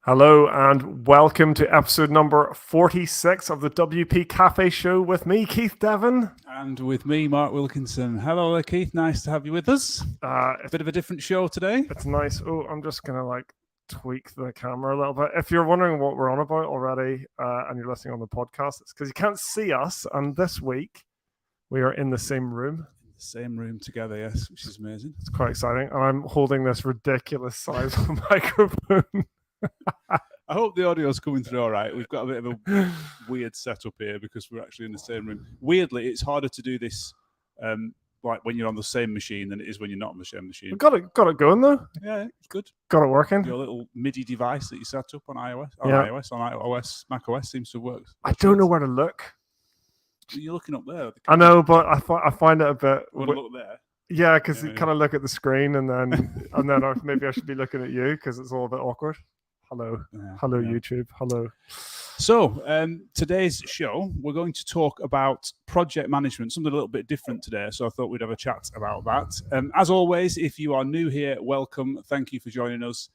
Hello and welcome to episode number 46 of the WP Café show with me, Keith Devon. And with me, Mark Wilkinson. Hello there, Keith. Nice to have you with us. A bit of a different show today. It's nice. Oh, I'm just going to tweak the camera a little bit. If you're wondering what we're on about already and you're listening on the podcast, it's because you can't see us. And this week we are in the same room. Same room together, yes, which is amazing. It's quite exciting. And I'm holding this ridiculous size microphone. I hope the audio's coming through all right. We've got a bit of a weird setup here because we're actually in the same room. Weirdly, it's harder to do this like when you're on the same machine than it is when you're not on the same machine. We've got it going though. Yeah, it's good. Got it working. Your little MIDI device that you set up on iOS, on Mac OS seems to work. I don't know where to look. You're looking up there. I know, but I find it a bit. You want to look there? Yeah, because you kind of look at the screen and then maybe I should be looking at you because it's all a bit awkward. Hello, YouTube. Hello. So today's show, we're going to talk about project management, something a little bit different today. So I thought we'd have a chat about that. As always, if you are new here, welcome. Thank you for joining us.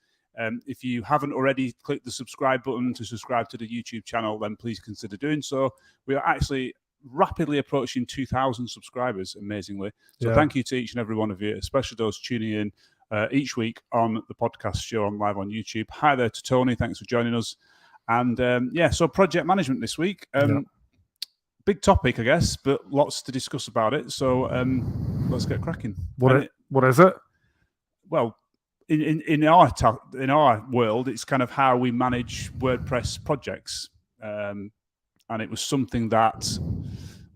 If you haven't already clicked the subscribe button to subscribe to the YouTube channel, then please consider doing so. We are actually rapidly approaching 2,000 subscribers, amazingly. So thank you to each and every one of you, especially those tuning in each week on the podcast show on live on YouTube. Hi there to Tony. Thanks for joining us. And so project management this week. Big topic, I guess, but lots to discuss about it. So let's get cracking. What is it? Well, in our world, it's kind of how we manage WordPress projects. And it was something that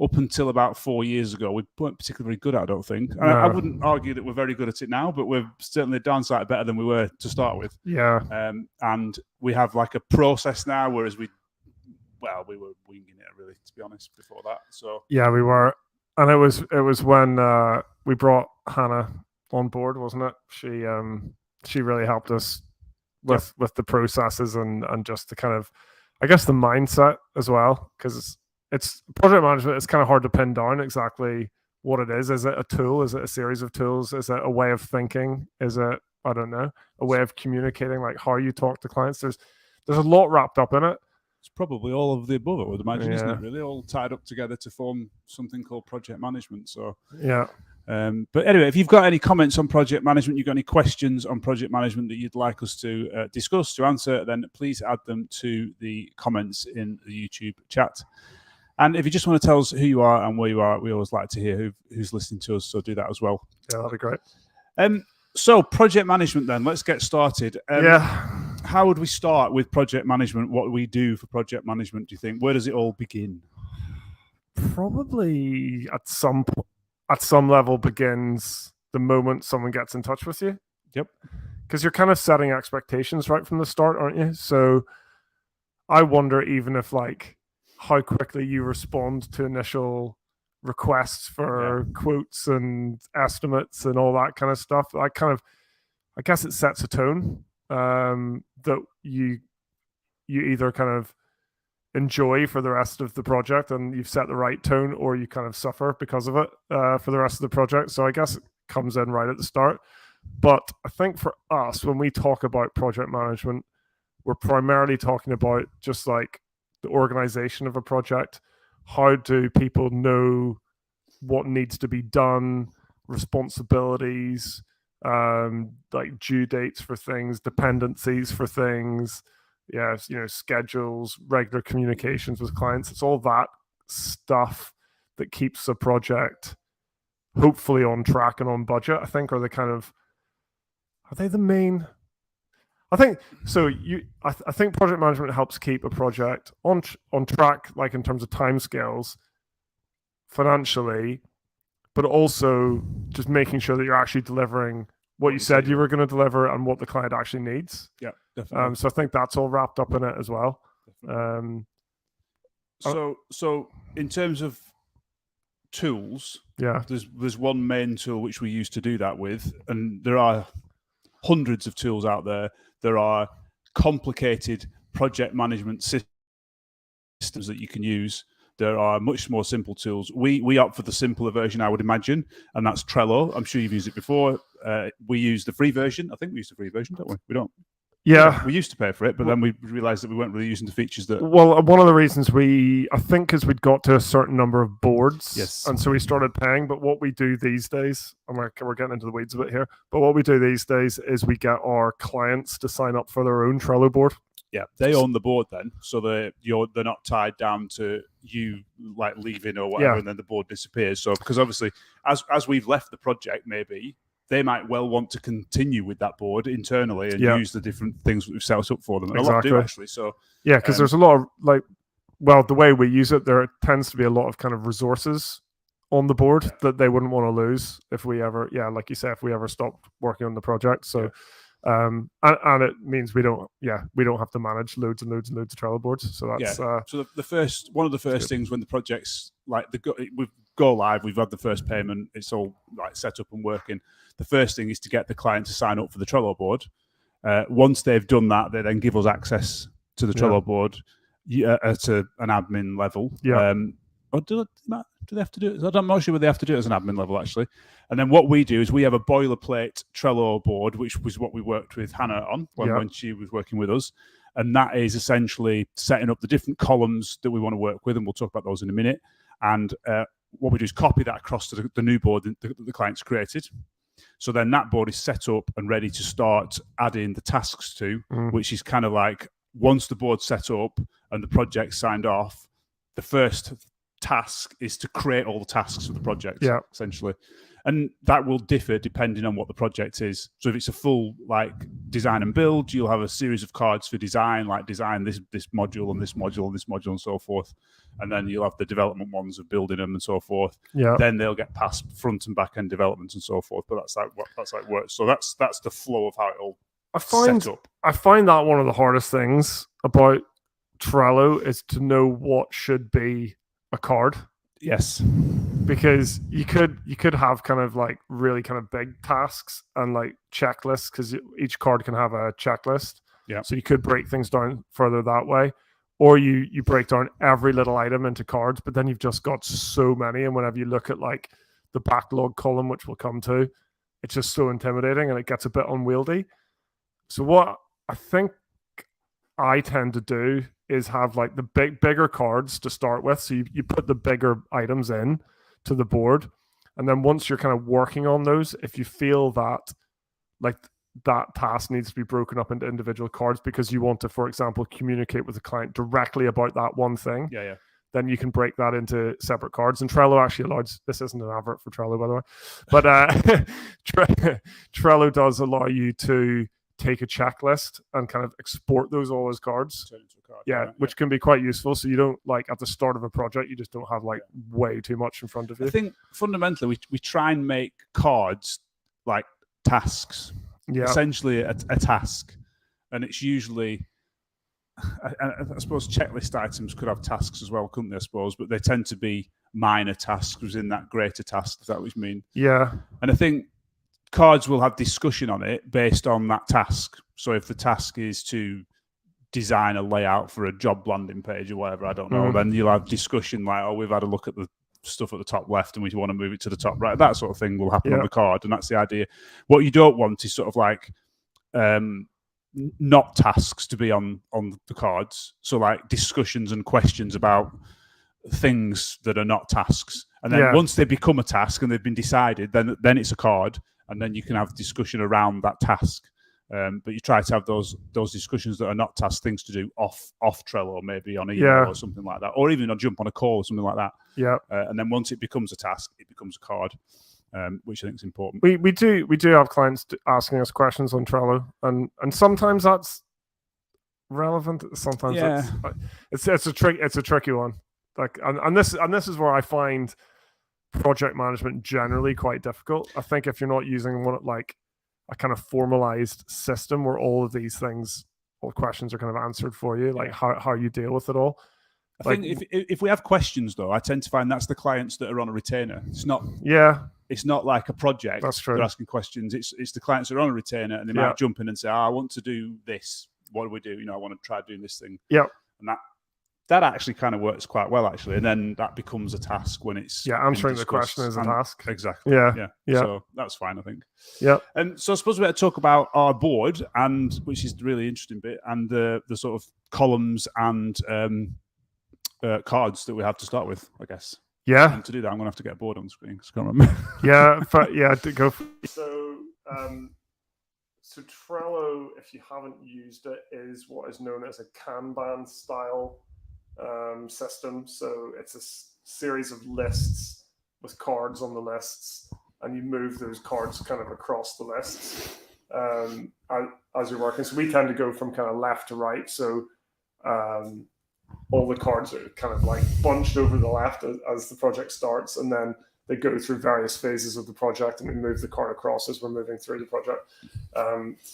up until about 4 years ago, we weren't particularly good at, I don't think. No. I wouldn't argue that we're very good at it now, but we're certainly a darn sight better than we were to start with. Yeah. And we have like a process now, whereas we were winging it, really, to be honest, before that. So yeah, we were. And it was when we brought Hannah on board, wasn't it? She really helped us with the processes and just the kind of, I guess, the mindset as well, because it's project management. It's kind of hard to pin down exactly what it is. Is it a tool? Is it a series of tools? Is it a way of thinking? Is it, I don't know, a way of communicating, like how you talk to clients? There's a lot wrapped up in it. It's probably all of the above, I would imagine, isn't it? Really, all tied up together to form something called project management. So yeah. But anyway, if you've got any comments on project management, you've got any questions on project management that you'd like us to discuss, to answer, then please add them to the comments in the YouTube chat. And if you just want to tell us who you are and where you are, we always like to hear who's listening to us, so do that as well. Yeah, that'd be great. So project management then, let's get started. How would we start with project management? What do we do for project management, do you think? Where does it all begin? Probably at some level begins the moment someone gets in touch with you. Yep. Because you're kind of setting expectations right from the start, aren't you? So I wonder even if how quickly you respond to initial requests for quotes and estimates and all that kind of stuff. I guess it sets a tone that you either kind of enjoy for the rest of the project and you've set the right tone, or you kind of suffer because of it for the rest of the project. So I guess it comes in right at the start. But I think for us, when we talk about project management, we're primarily talking about just like the organization of a project. How do people know what needs to be done, responsibilities, like due dates for things, dependencies for things, schedules, regular communications with clients. It's all that stuff that keeps a project hopefully on track and on budget, I think, are they the main? I think so. I think project management helps keep a project on track, like in terms of timescales, financially, but also just making sure that you're actually delivering what you said you were going to deliver and what the client actually needs. Yeah, definitely. So I think that's all wrapped up in it as well. So in terms of tools, there's one main tool which we use to do that with, and there are hundreds of tools out there. There are complicated project management systems that you can use. There are much more simple tools. We opt for the simpler version, I would imagine, and that's Trello. I'm sure you've used it before. We use the free version. I think we use the free version, don't we? We don't. Yeah. We used to pay for it, but then we realized that we weren't really using the features that. Well, one of the reasons I think, because we'd got to a certain number of boards, Yes, and so we started paying. But what we do these days, and we're getting into the weeds a bit here, but what we do these days is we get our clients to sign up for their own Trello board. Yeah, they own the board then, so they're not tied down to you like leaving or whatever, and then the board disappears. So because obviously, as we've left the project, maybe they might well want to continue with that board internally and use the different things that we've set up for them. And a lot do actually. So yeah, because there's a lot of the way we use it, there tends to be a lot of kind of resources on the board that they wouldn't want to lose if we ever, like you say, if we ever stopped working on the project. So, and it means we don't have to manage loads and loads and loads of Trello boards. So that's so one of the first things when the project's like we go live, we've had the first payment, it's all like set up and working. The first thing is to get the client to sign up for the Trello board. Once they've done that, they then give us access to the Trello board at an admin level. Or do they have to do it? I'm not sure whether they have to do it as an admin level, actually. And then what we do is we have a boilerplate Trello board, which was what we worked with Hannah on when she was working with us. And that is essentially setting up the different columns that we want to work with. And we'll talk about those in a minute. And what we do is copy that across to the new board that the client's created. So then that board is set up and ready to start adding the tasks to, which is kind of like once the board's set up and the project's signed off, the first task is to create all the tasks for the project, essentially. And that will differ depending on what the project is. So if it's a full like design and build, you'll have a series of cards for design, like design this module and this module and this module and so forth. And then you'll have the development ones of building them and so forth. Then they'll get past front and back end development and so forth. But that's how it works. So that's the flow of how it all set up. I find that one of the hardest things about Trello is to know what should be a card. Yes. Because you could have kind of like really kind of big tasks and like checklists, because each card can have a checklist. So you could break things down further that way. Or you break down every little item into cards, but then you've just got so many. And whenever you look at like the backlog column, which we'll come to, it's just so intimidating and it gets a bit unwieldy. So what I think I tend to do is have like the bigger cards to start with. So you put the bigger items in to the board. And then once you're kind of working on those, if you feel that like that task needs to be broken up into individual cards because you want to, for example, communicate with the client directly about that one thing, then you can break that into separate cards. And Trello actually allows, this isn't an advert for Trello, by the way, but Trello does allow you to take a checklist and kind of export those all as cards. Which can be quite useful. So you don't like at the start of a project, you just don't have like way too much in front of you. I think fundamentally we try and make cards like tasks. Essentially a task, and it's usually I suppose checklist items could have tasks as well, couldn't they? I suppose, but they tend to be minor tasks within that greater task. Is that what you mean? And I think cards will have discussion on it based on that task. So if the task is to design a layout for a job landing page or whatever, I don't know, then you'll have discussion like, oh, we've had a look at the stuff at the top left and we want to move it to the top right. That sort of thing will happen on the card, and that's the idea. What you don't want is sort of like not tasks to be on the cards. So like discussions and questions about things that are not tasks. And then once they become a task and they've been decided, then it's a card, and then you can have discussion around that task. But you try to have those discussions that are not task things to do off Trello, maybe on email or something like that, or even jump on a call or something like that. And then once it becomes a task, it becomes a card, which I think is important. We do have clients asking us questions on Trello, and sometimes that's relevant. Sometimes it's a tricky one. Like and this is where I find project management generally quite difficult. I think if you're not using one like a kind of formalized system where all of these things, all questions are kind of answered for you, like how you deal with it all. I think if we have questions though, I tend to find that's the clients that are on a retainer. It's not it's not like a project. That's true. They're asking questions. It's the clients that are on a retainer, and they might jump in and say, I want to do this. What do we do? I want to try doing this thing. And that actually kind of works quite well, actually. And then that becomes a task when it's answering the question is a task. Exactly. Yeah. So that's fine, I think. Yeah. And so I suppose we better talk about our board, and which is the really interesting bit, and the sort of columns and cards that we have to start with, I guess. Yeah. And to do that, I'm going to have to get a board on the screen because I can't remember. Go for it. So Trello, if you haven't used it, is what is known as a Kanban style system. So it's a series of lists with cards on the lists, and you move those cards kind of across the lists as you're working. So we tend to go from kind of left to right. So all the cards are kind of like bunched over the left as the project starts, and then they go through various phases of the project, and we move the card across as we're moving through the project,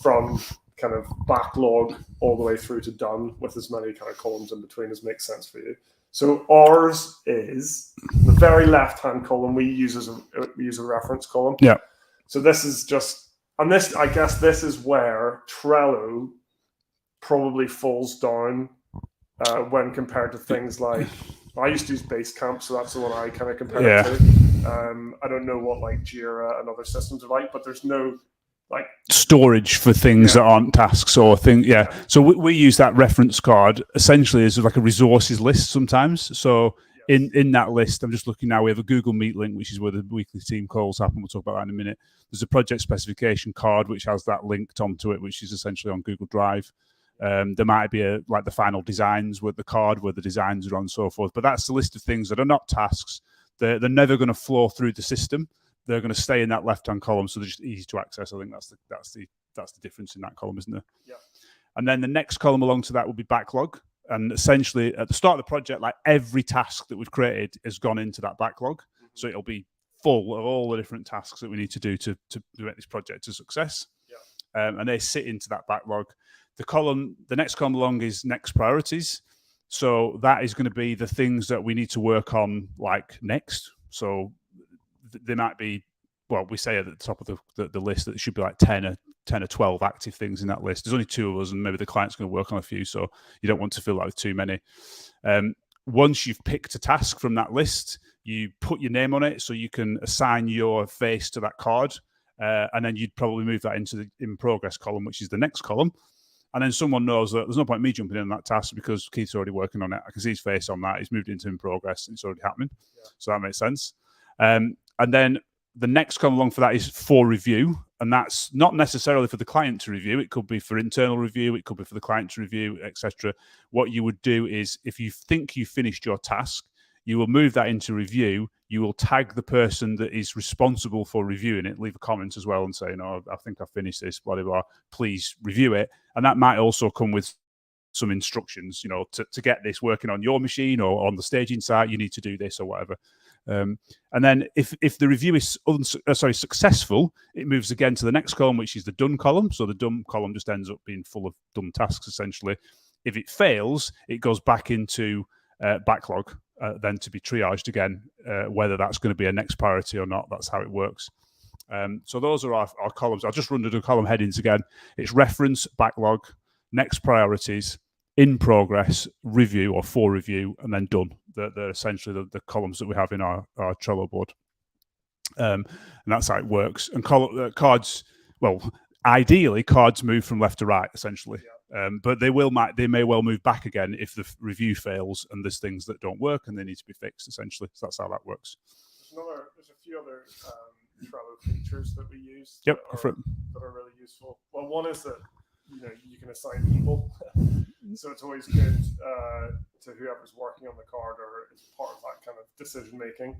from kind of backlog all the way through to done, with as many kind of columns in between as makes sense for you. So ours is the very left-hand column we use a reference column. Yeah. So this is just, and this, I guess this is where Trello probably falls down when compared to things like, I used to use Basecamp, so that's the one I kind of compare it to. I don't know what like Jira and other systems are like, but there's no like storage for things that aren't tasks or things. Yeah. So we use that reference card essentially as like a resources list sometimes. So in that list, I'm just looking now, we have a Google Meet link, which is where the weekly team calls happen. We'll talk about that in a minute. There's a project specification card, which has that linked onto it, which is essentially on Google Drive. There might be like the final designs with the card where the designs are on and so forth. But that's the list of things that are not tasks. They're never going to flow through the system. They're going to stay in that left-hand column, so they're just easy to access. I think that's the difference in that column, isn't there? Yeah. And then the next column along to that will be backlog. And essentially, at the start of the project, like every task that we've created has gone into that backlog. Mm-hmm. So it'll be full of all the different tasks that we need to do to make this project a success. Yeah. And they sit into that backlog. The next column along is next priorities. So that is going to be the things that we need to work on like next. So there might be, well, we say at the top of the list that there should be like 10 or 12 active things in that list. There's only 2 of us, and maybe the client's going to work on a few, so you don't want to feel like there's too many. Once you've picked a task from that list, you put your name on it so you can assign your face to that card, and then you'd probably move that into the in progress column, which is the next column. And then someone knows that there's no point me jumping in on that task because Keith's already working on it. I can see his face on that. He's moved into in progress. It's already happening. Yeah. So that makes sense. And then the next come along for that is for review. And that's not necessarily for the client to review. It could be for internal review. It could be for the client to review, etc. What you would do is if you think you finished your task, you will move that into review. You will tag the person that is responsible for reviewing it, leave a comment as well and say, no, I think I finished this, blah, blah, blah. Please review it. And that might also come with some instructions, to get this working on your machine or on the staging site, you need to do this or whatever. And then if the review is successful, it moves again to the next column, which is the done column. So the done column just ends up being full of done tasks, essentially. If it fails, it goes back into backlog, then to be triaged again, whether that's going to be a next priority or not. That's how it works. So those are our columns. I'll just run through the column headings again. It's reference, backlog, next priorities, in progress, review or for review, and then done. They're essentially the columns that we have in our Trello board. And that's how it works. And cards, well, ideally, cards move from left to right, essentially. Yeah. But they may well move back again if the review fails and there's things that don't work and they need to be fixed, essentially. So that's how that works. There's a few other Trello features that we use that are really useful. Well, one is that you can assign people. So it's always good to whoever's working on the card or is part of that kind of decision making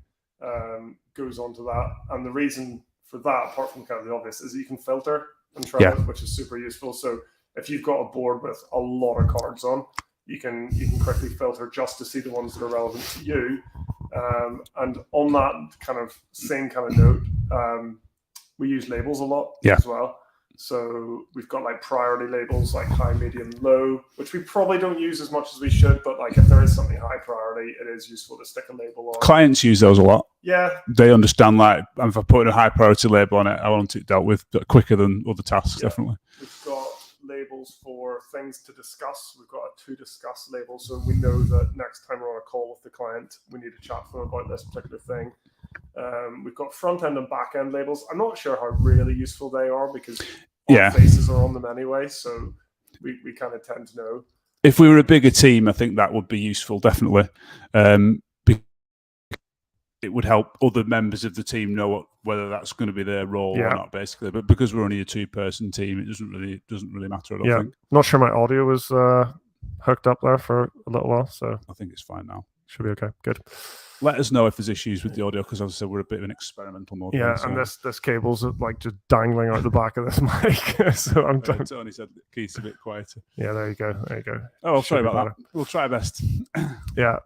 goes onto that. And the reason for that, apart from kind of the obvious, is you can filter in Trello, which is super useful. So if you've got a board with a lot of cards on, you can quickly filter just to see the ones that are relevant to you. And on that kind of same kind of note, we use labels a lot as well. So we've got like priority labels like high, medium, low, which we probably don't use as much as we should. But like if there is something high priority, it is useful to stick a label on. Clients use those a lot. Yeah. They understand like if I put a high priority label on it, I want it dealt with quicker than other tasks, definitely. We've got labels for things to discuss. We've got a to discuss label, so we know that next time we're on a call with the client, we need to chat to them about this particular thing. We've got front end and back end labels. I'm not sure how really useful they are because our faces are on them anyway, so we kind of tend to know. If we were a bigger team, I think that would be useful, definitely. It would help other members of the team know whether that's going to be their role or not, basically. But because we're only a 2-person team, it doesn't really matter. I don't think. Not sure my audio was hooked up there for a little while, so I think it's fine now. Should be okay. Good. Let us know if there's issues with the audio, because as I said, we're a bit of an experimental mode. Yeah, and this cable's like just dangling out the back of this mic. So I'm done. Tony said the key's a bit quieter. Yeah, there you go. There you go. Oh, sorry about that. We'll try our best. Yeah.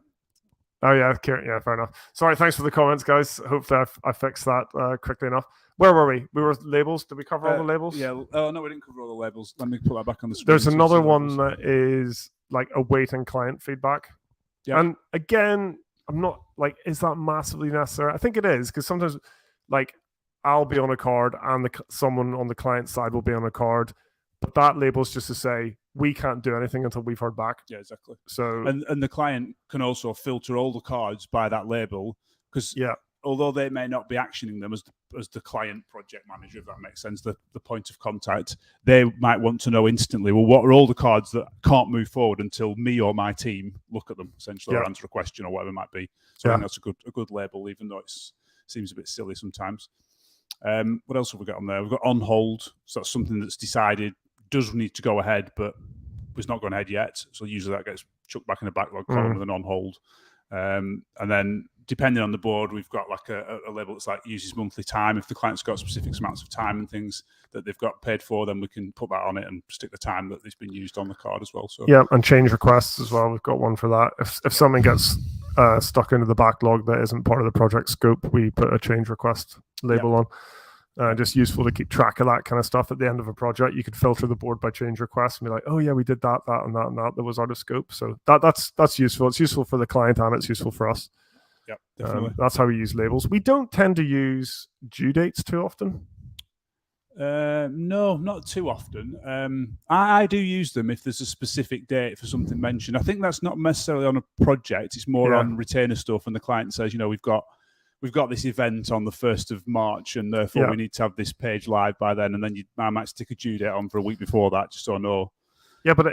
Oh yeah, yeah, fair enough. Sorry, thanks for the comments, guys. Hopefully I fixed that quickly enough. Where were we? We were labels. Did we cover all the labels? Yeah. Oh no, we didn't cover all the labels. Let me put that back on the screen. There's another one that is like awaiting client feedback. Yeah. And again, I'm not like, is that massively necessary? I think it is, because sometimes like I'll be on a card and someone on the client side will be on a card, but that label's just to say we can't do anything until we've heard back. Yeah, exactly. So and the client can also filter all the cards by that label, because although they may not be actioning them as the client project manager, if that makes sense, the point of contact, they might want to know instantly, well, what are all the cards that can't move forward until me or my team look at them, essentially, or answer a question or whatever it might be. So I think that's a good label, even though it seems a bit silly sometimes. What else have we got on there? We've got on hold. So that's something that's decided does need to go ahead, but it's not gone ahead yet. So usually that gets chucked back in the backlog column with an on hold. And then depending on the board, we've got like a label that's like uses monthly time. If the client's got specific amounts of time and things that they've got paid for, then we can put that on it and stick the time that it's been used on the card as well. So yeah, and change requests as well. We've got one for that. If something gets stuck into the backlog that isn't part of the project scope, we put a change request label on. Just useful to keep track of that kind of stuff at the end of a project. You could filter the board by change requests and be like, oh yeah, we did that, and that was out of scope. So that's useful. It's useful for the client and it's useful for us. Yeah, definitely. That's how we use labels. We don't tend to use due dates too often. No, not too often. I do use them if there's a specific date for something mentioned. I think that's not necessarily on a project. It's more on retainer stuff, and the client says, we've got this event on the 1st of March, and therefore we need to have this page live by then. And then I might stick a due date on for a week before that, just so I know. Yeah, but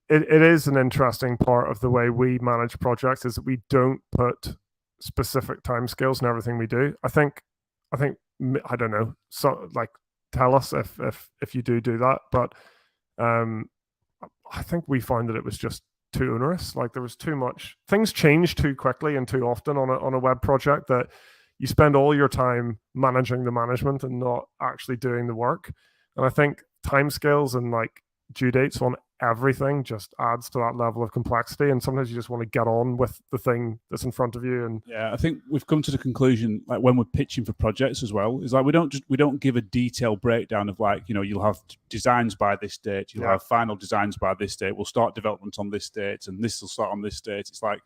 it is an interesting part of the way we manage projects is that we don't put specific timescales in everything we do. I think I don't know. So like, tell us if you do that. But I think we found that it was just too onerous. Like there was too much. Things change too quickly and too often on a web project that you spend all your time managing the management and not actually doing the work. And I think timescales and like due dates on everything just adds to that level of complexity. And sometimes you just want to get on with the thing that's in front of you. And yeah, I think we've come to the conclusion, like when we're pitching for projects as well, is like we don't give a detailed breakdown of like, you'll have designs by this date, you'll have final designs by this date, we'll start development on this date, and this will start on this date. It's like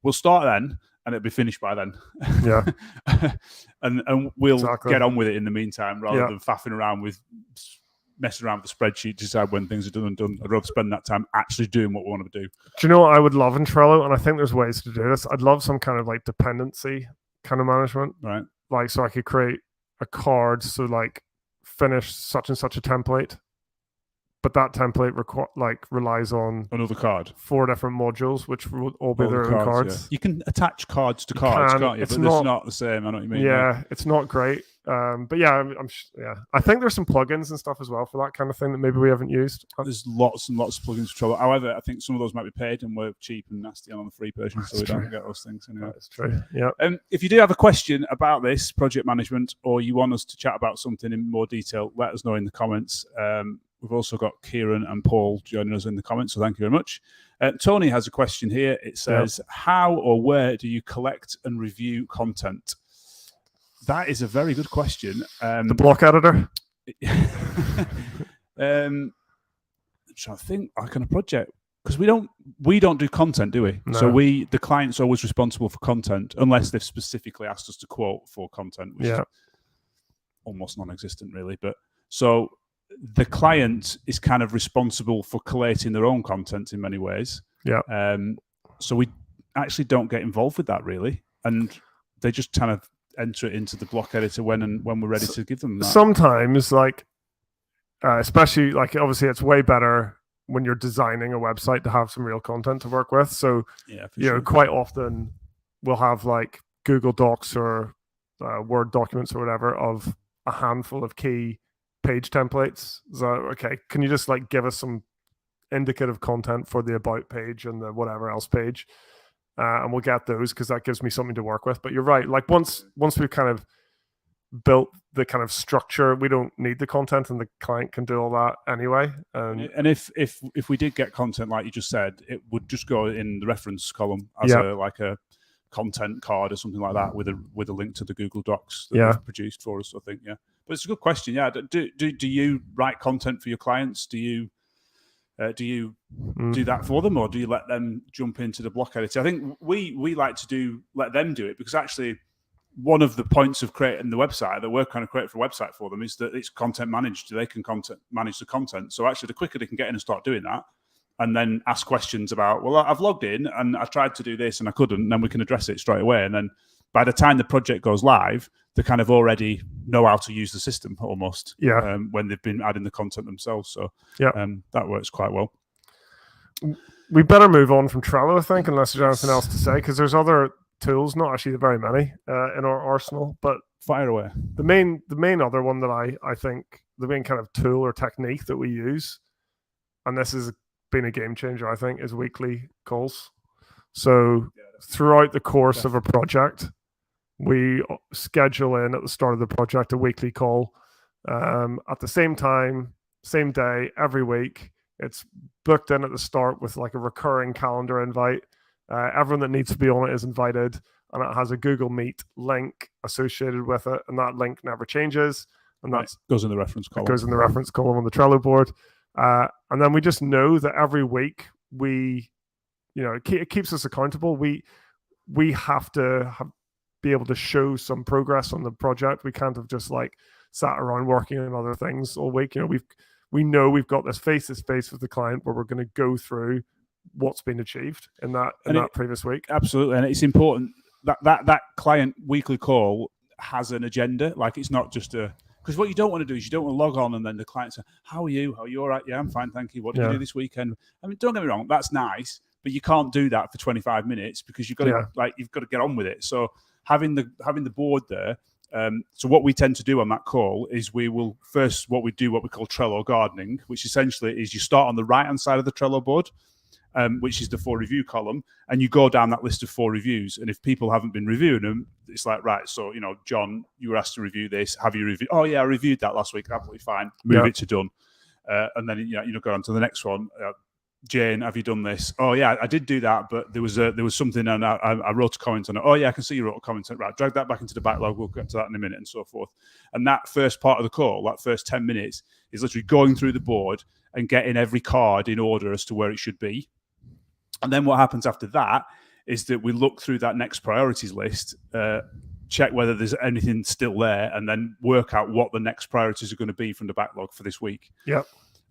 we'll start then and it'll be finished by then. Yeah. and we'll get on with it in the meantime, rather than faffing around with messing around with the spreadsheet to decide when things are done and done. I'd rather spend that time actually doing what we want to do. Do you know what I would love in Trello? And I think there's ways to do this. I'd love some kind of like dependency kind of management. Right. Like, so I could create a card. So like finish such and such a template. But that template relies on another card, 4 different modules, which will all be their own cards. Yeah. You can attach cards to cards, can't you? But it's not the same. I know what you mean. Yeah, it's not great. But yeah, I think there's some plugins and stuff as well for that kind of thing that maybe we haven't used. There's lots and lots of plugins for Trello. However, I think some of those might be paid and we're cheap and nasty on the free version, so we don't get those things anyway. That's true. Yeah. If you do have a question about this project management, or you want us to chat about something in more detail, let us know in the comments. We've also got Kieran and Paul joining us in the comments, so thank you very much. Tony has a question here. It says, how or where do you collect and review content? That is a very good question. The block editor? I'm trying to think, like on a project, because we don't do content, do we? No. So the client's always responsible for content, unless they've specifically asked us to quote for content, which is almost non-existent really. But so the client is kind of responsible for collating their own content in many ways. Yeah. So we actually don't get involved with that really, and they just kind of enter it into the block editor when we're ready to give them that. Sometimes, like, especially like obviously it's way better when you're designing a website to have some real content to work with. So Yeah, for you know, sure. quite often we'll have like Google Docs or Word documents or whatever of a handful of key page templates. So okay, can you just like give us some indicative content for the about page and the whatever else page, and we'll get those because that gives me something to work with. But you're right, like once we've kind of built the kind of structure, we don't need the content, and the client can do all that anyway. And if we did get content like you just said, it would just go in the reference column as a content card or something like that with a link to the Google Docs that they've produced for us. I think, yeah. But it's a good question. Yeah. Do you write content for your clients? Do you do that for them, or do you let them jump into the block editor? I think we like to let them do it, because actually one of the points of creating the website that we're kind of creating for a website for them is that it's content managed. They can manage the content. So actually the quicker they can get in and start doing that, and then ask questions about, well, I've logged in and I tried to do this and I couldn't, and then we can address it straight away. And then by the time the project goes live, they kind of already know how to use the system almost. Yeah. When they've been adding the content themselves. So that works quite well. We better move on from Trello, I think, unless there's anything else to say, because there's other tools, not actually very many in our arsenal, but fire away. The main other one that I think the main kind of tool or technique that we use, and this has been a game changer, I think, is weekly calls. So throughout the course of a project, we schedule in at the start of the project a weekly call at the same time, same day, every week. It's booked in at the start with like a recurring calendar invite. Everyone that needs to be on it is invited, and it has a Google Meet link associated with it, and that link never changes. And that goes in the reference column. It goes in the reference column on the Trello board. And then we just know that every week it keeps us accountable. We have to be able to show some progress on the project. We can't have just like sat around working on other things all week. We know we've got this face-to-face with the client where we're going to go through what's been achieved in that previous week. Absolutely, and it's important that client weekly call has an agenda. Like, it's not just because what you don't want to do is you don't want to log on and then the client says, "How are you? Are you all right? Yeah, I'm fine, thank you. What did you do this weekend?" I mean, don't get me wrong, that's nice, but you can't do that for 25 minutes because you've got to get on with it. So having the board there. So what we tend to do on that call is we will first what we call Trello gardening, which essentially is you start on the right hand side of the Trello board, which is the 4 review column, and you go down that list of 4 reviews. And if people haven't been reviewing them, it's like, right, so John, you were asked to review this. Have you reviewed? Oh yeah, I reviewed that last week. Absolutely fine. Move it to done. And then go on to the next one. Jane, have you done this? Oh yeah, I did do that, but there was something, and I wrote a comment on it. Oh yeah, I can see you wrote a comment on it. Right, drag that back into the backlog. We'll get to that in a minute, and so forth. And that first part of the call, that first 10 minutes, is literally going through the board and getting every card in order as to where it should be. And then what happens after that is that we look through that next priorities list, check whether there's anything still there, and then work out what the next priorities are going to be from the backlog for this week. Yep.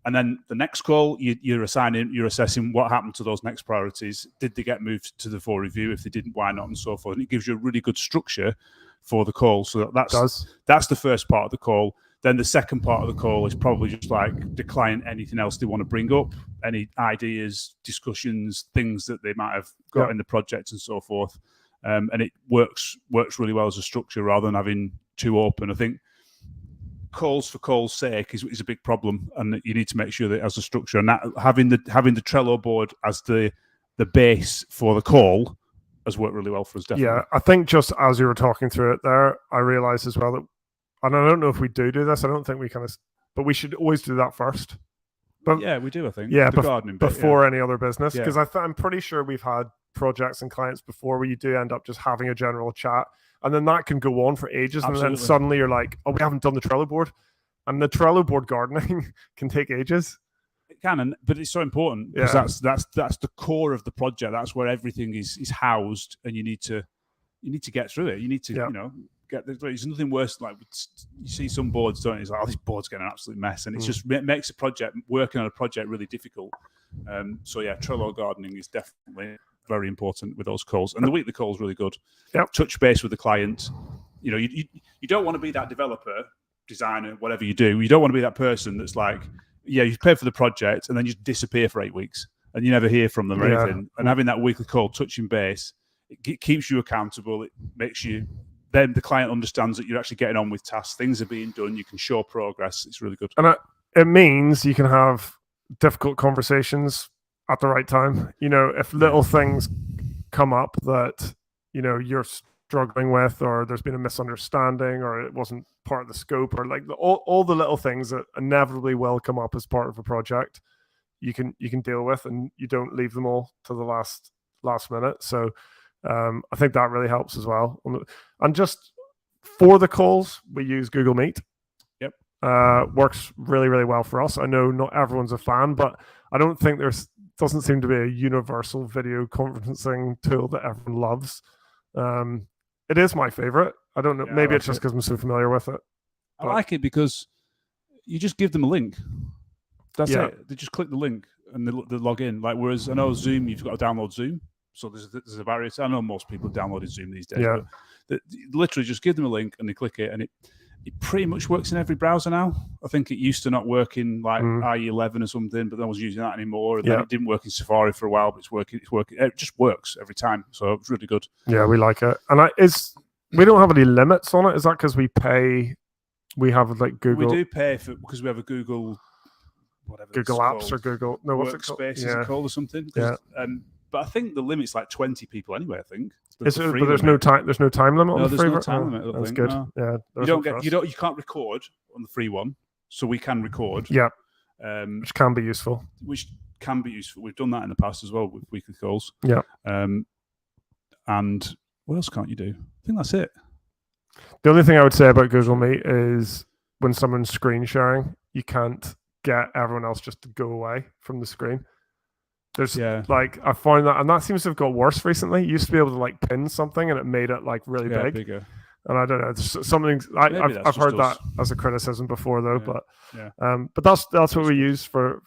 And then the next call, you're assessing what happened to those next priorities. Did they get moved to the 4 review? If they didn't, why not? And so forth. And it gives you a really good structure for the call. So that's the first part of the call. Then the second part of the call is probably just like the client, anything else they want to bring up, any ideas, discussions, things that they might have got in the project and so forth. And it works really well as a structure rather than having too open. I think calls for calls' sake is a big problem, and you need to make sure that it has a structure. And that having the Trello board as the base for the call has worked really well for us. Definitely. Yeah, I think just as you were talking through it there, I realized as well that, and I don't know if we do this. I don't think we but we should always do that first. But yeah, we do. I think. Yeah, the gardening before any other business, because I'm pretty sure we've had projects and clients before where you do end up just having a general chat. And then that can go on for ages. Absolutely. And then suddenly you're like, oh, we haven't done the Trello board. And the Trello board gardening can take ages. It can, but it's so important because that's the core of the project. That's where everything is housed, and you need to get through it. You need to There's nothing worse than, like, you see some boards, don't you? It's like, oh, this board's getting an absolute mess, and it just makes a project, working on a project, really difficult. So yeah, Trello gardening is definitely very important with those calls, and the weekly call is really good. Yep. Touch base with the client. You know, you don't want to be that developer, designer, whatever you do. You don't want to be that person that's like, yeah, you pay for the project and then you disappear for 8 weeks and you never hear from them or anything. And having that weekly call, touching base, it keeps you accountable. It makes you, then the client understands that you're actually getting on with tasks. Things are being done. You can show progress. It's really good. And it means you can have difficult conversations at the right time. You know, if little things come up that, you know, you're struggling with, or there's been a misunderstanding, or it wasn't part of the scope, or like all the little things that inevitably will come up as part of a project, you can deal with, and you don't leave them all to the last minute. So I think that really helps as well. And just for the calls, we use Google Meet. Yep. Works really, really well for us. I know not everyone's a fan, but I don't think doesn't seem to be a universal video conferencing tool that everyone loves. It is my favorite. I don't know. Yeah, maybe it's just because I'm so familiar with it. I like it because you just give them a link. That's it. They just click the link and they log in. Like, whereas I know Zoom, you've got to download Zoom. So there's a barrier. I know most people downloaded Zoom these days. Yeah. But literally just give them a link and they click it, and it pretty much works in every browser now. I think it used to not work in like IE11 or something, but no one's using that anymore. And then it didn't work in Safari for a while, but it's working. It just works every time. So it's really good. Yeah, we like it. And we don't have any limits on it. Is that because we pay? We have like Google. We do pay because we have a Google, whatever. Google Apps or Google. No, what's it called? Workspace is it called or something? Yeah. But I think the limit's like 20 people anyway. I think. But there's no time. There's no time limit on the free. No time limit. That's good. No. Yeah. You can't record on the free one, so we can record. Yeah. Which can be useful. We've done that in the past as well with weekly calls. Yeah. And what else can't you do? I think that's it. The only thing I would say about Google Meet is when someone's screen sharing, you can't get everyone else just to go away from the screen. There's like, I find that, and that seems to have got worse recently. You used to be able to like pin something and it made it like really big. Bigger. And I don't know, something I've heard that as a criticism before though, but that's what we use for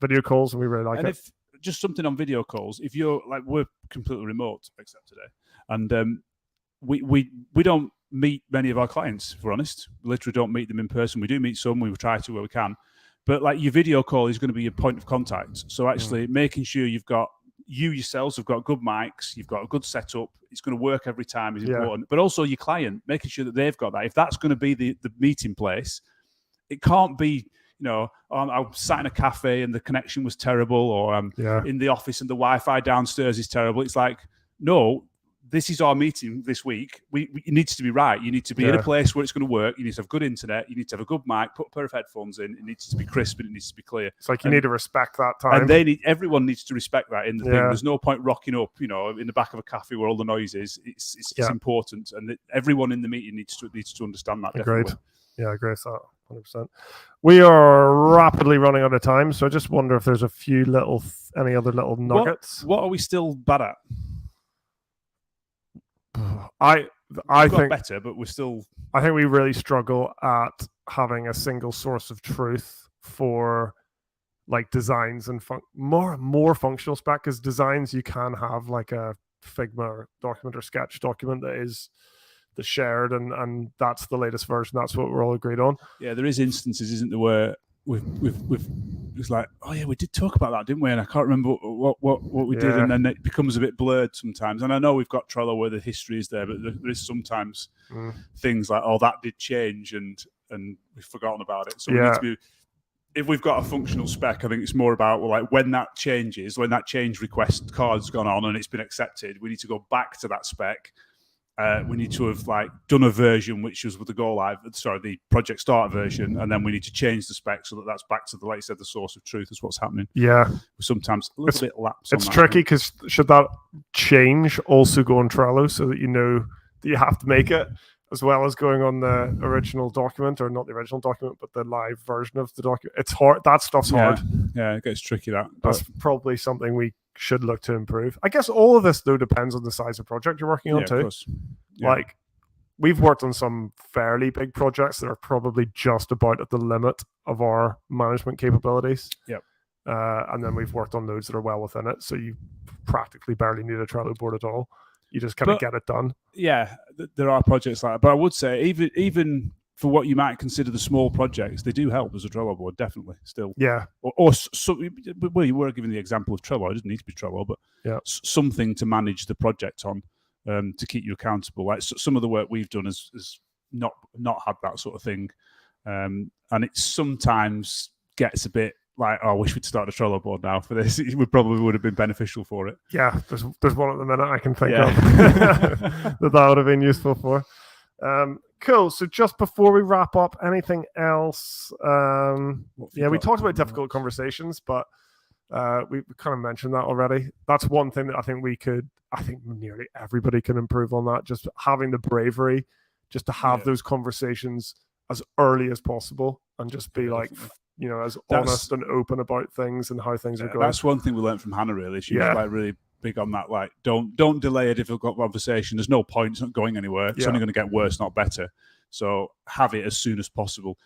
video calls, and we really like it. If just something on video calls, if you're like, we're completely remote except today, and we don't meet many of our clients, if we're honest. We literally don't meet them in person. We do meet some, we try to where we can. But like, your video call is going to be your point of contact. So actually making sure you yourselves have got good mics, you've got a good setup, it's going to work every time is important. But also your client, making sure that they've got that. If that's going to be the meeting place, it can't be, you know, I sat in a cafe and the connection was terrible, or I'm in the office and the Wi-Fi downstairs is terrible. It's like, no, this is our meeting this week. It needs to be right. You need to be in a place where it's going to work. You need to have good internet. You need to have a good mic. Put a pair of headphones in. It needs to be crisp and it needs to be clear. It's like you need to respect that time. And everyone needs to respect that in the thing. There's no point rocking up, you know, in the back of a cafe where all the noise is. It's important, and everyone in the meeting needs to understand that. Agreed. Definitely. Yeah, I agree with that 100%. We are rapidly running out of time, so I just wonder if there's a few any other little nuggets. What are we still bad at? I think better, but we're still. I think we really struggle at having a single source of truth for like designs and more functional spec. Because designs, you can have like a Figma document or Sketch document that is the shared, and that's the latest version. That's what we're all agreed on. Yeah, there is instances, isn't there, where we've it's like, oh yeah, we did talk about that, didn't we? And I can't remember what we did, and then it becomes a bit blurred sometimes. And I know we've got Trello where the history is there, but there is sometimes things like, oh, that did change, and we've forgotten about it. So we need to be. If we've got a functional spec, I think it's more about, well, like, when that changes, when that change request card's gone on and it's been accepted, we need to go back to that spec. We need to have like done a version which was with the project start version, and then we need to change the spec so that that's back to like you said, the source of truth is what's happening. Yeah, sometimes a little bit lapse. It's tricky because should that change also go on Trello so that you know that you have to make it, as well as going on the original document, or not the original document, but the live version of the document. It's hard. That stuff's hard. Yeah, it gets tricky. That's probably something we should look to improve. I guess all of this though depends on the size of project you're working on too. Of course. Yeah. Like we've worked on some fairly big projects that are probably just about at the limit of our management capabilities. Yep. And then we've worked on those that are well within it. So you practically barely need a Trello board at all. You just kind of get it done. Yeah, there are projects like that. But I would say even for what you might consider the small projects, they do help as a Trello board, definitely, still. Yeah. Well, you were giving the example of Trello. It doesn't need to be Trello, but something to manage the project on, to keep you accountable. Like some of the work we've done has not had that sort of thing. And it sometimes gets a bit like, oh, I wish we'd start a Trello board now for this. It would have been beneficial for it. Yeah, there's one at the minute I can think of that would have been useful for. Cool. So just before we wrap up, anything else? We talked about difficult conversations, but we kind of mentioned that already. That's one thing that I think nearly everybody can improve on that. Just having the bravery just to have those conversations as early as possible and just be like, as honest and open about things and how things are going. That's one thing we learned from Hannah, really. She was like really big on that. Like, don't delay a difficult conversation. There's no point. It's not going anywhere. It's only going to get worse, not better. So have it as soon as possible.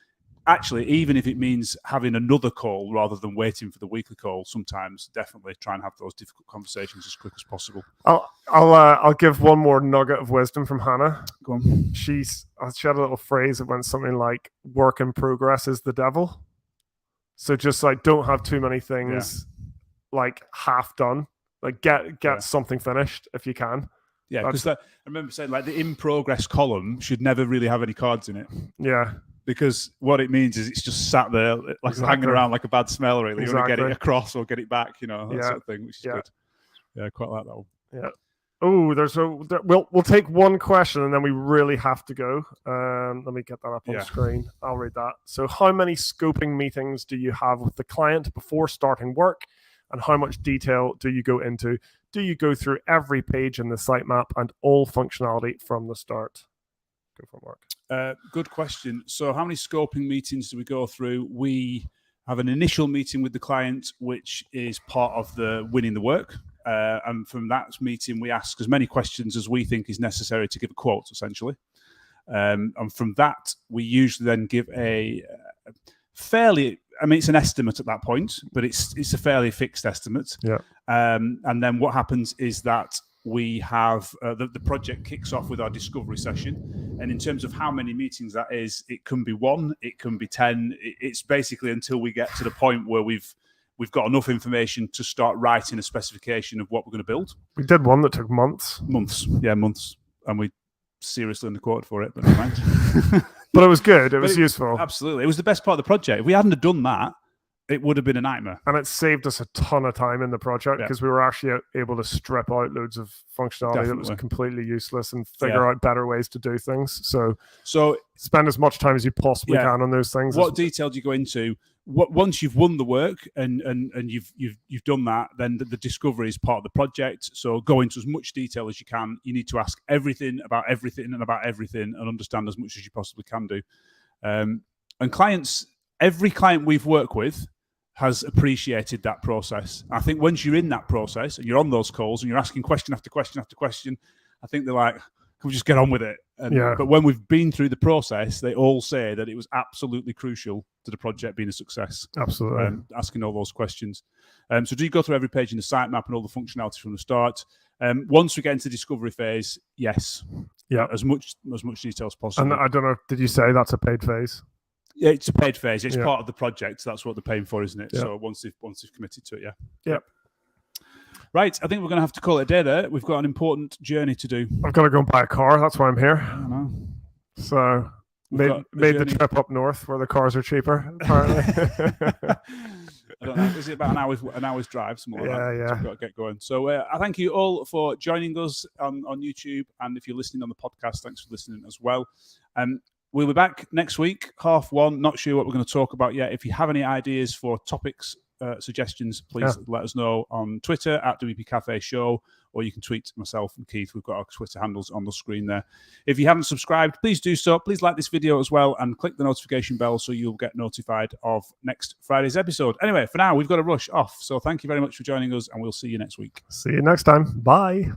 Actually, even if it means having another call rather than waiting for the weekly call, sometimes definitely try and have those difficult conversations as quick as possible. I'll give one more nugget of wisdom from Hannah. Go on. She had a little phrase that went something like, "Work in progress is the devil." So just like don't have too many things like half done. Like get something finished if you can. Yeah, because I remember saying like the in progress column should never really have any cards in it. Yeah. Because what it means is it's just sat there like hanging around like a bad smell, really. You want to get it across or get it back, that sort of thing, which is good. Yeah, I quite like that one. Yeah. Oh, we'll take one question and then we really have to go. Let me get that up on screen. I'll read that. So how many scoping meetings do you have with the client before starting work? And how much detail do you go into? Do you go through every page in the sitemap and all functionality from the start? Go for Mark. Good question. So how many scoping meetings do we go through? We have an initial meeting with the client, which is part of the winning the work. And from that meeting, we ask as many questions as we think is necessary to give a quote, essentially. And from that, we usually then give a fairly... it's an estimate at that point, but it's a fairly fixed estimate. Yeah. And then what happens is that we have the project kicks off with our discovery session. And in terms of how many meetings that is, it can be 1, it can be 10. It's basically until we get to the point where we've got enough information to start writing a specification of what we're going to build. We did one that took months. Months. And we seriously underquoted for it, but never mind. But it was good. It was useful. Absolutely. It was the best part of the project. If we hadn't have done that, it would have been a nightmare. And it saved us a ton of time in the project because we were actually able to strip out loads of functionality that was completely useless and figure out better ways to do things. So spend as much time as you possibly can on those things. What detail do you go into? Once you've won the work and you've done that, then the discovery is part of the project. So go into as much detail as you can. You need to ask everything about everything and understand as much as you possibly can do. And every client we've worked with has appreciated that process. I think once you're in that process and you're on those calls and you're asking question after question after question, I think they're like, can we just get on with it? But when we've been through the process, they all say that it was absolutely crucial to the project being a success. Absolutely. Asking all those questions. So do you go through every page in the sitemap and all the functionality from the start? Once we get into the discovery phase, yes. Yeah. As much detail as possible. And I don't know, did you say that's a paid phase? Yeah, it's a paid phase. It's part of the project. So that's what they're paying for, isn't it? Yeah. So once they've committed to it, Yep. Right, I think we're going to have to call it a day there. We've got an important journey to do. I've got to go and buy a car. That's why I'm here. I know. So made the trip up north where the cars are cheaper, apparently. I don't know. Is it about an hour's drive? Something like that. Yeah. So we've got to get going. So I thank you all for joining us on YouTube. And if you're listening on the podcast, thanks for listening as well. We'll be back next week, 1:30. Not sure what we're going to talk about yet. If you have any ideas for topics, suggestions, please let us know on Twitter at WP Café Show, or you can tweet myself and Keith. We've got our Twitter handles on the screen there. If you haven't subscribed, please do so. Please like this video as well and click the notification bell so you'll get notified of next Friday's episode. Anyway, for now, we've got to rush off. So thank you very much for joining us, and we'll see you next week. See you next time. Bye.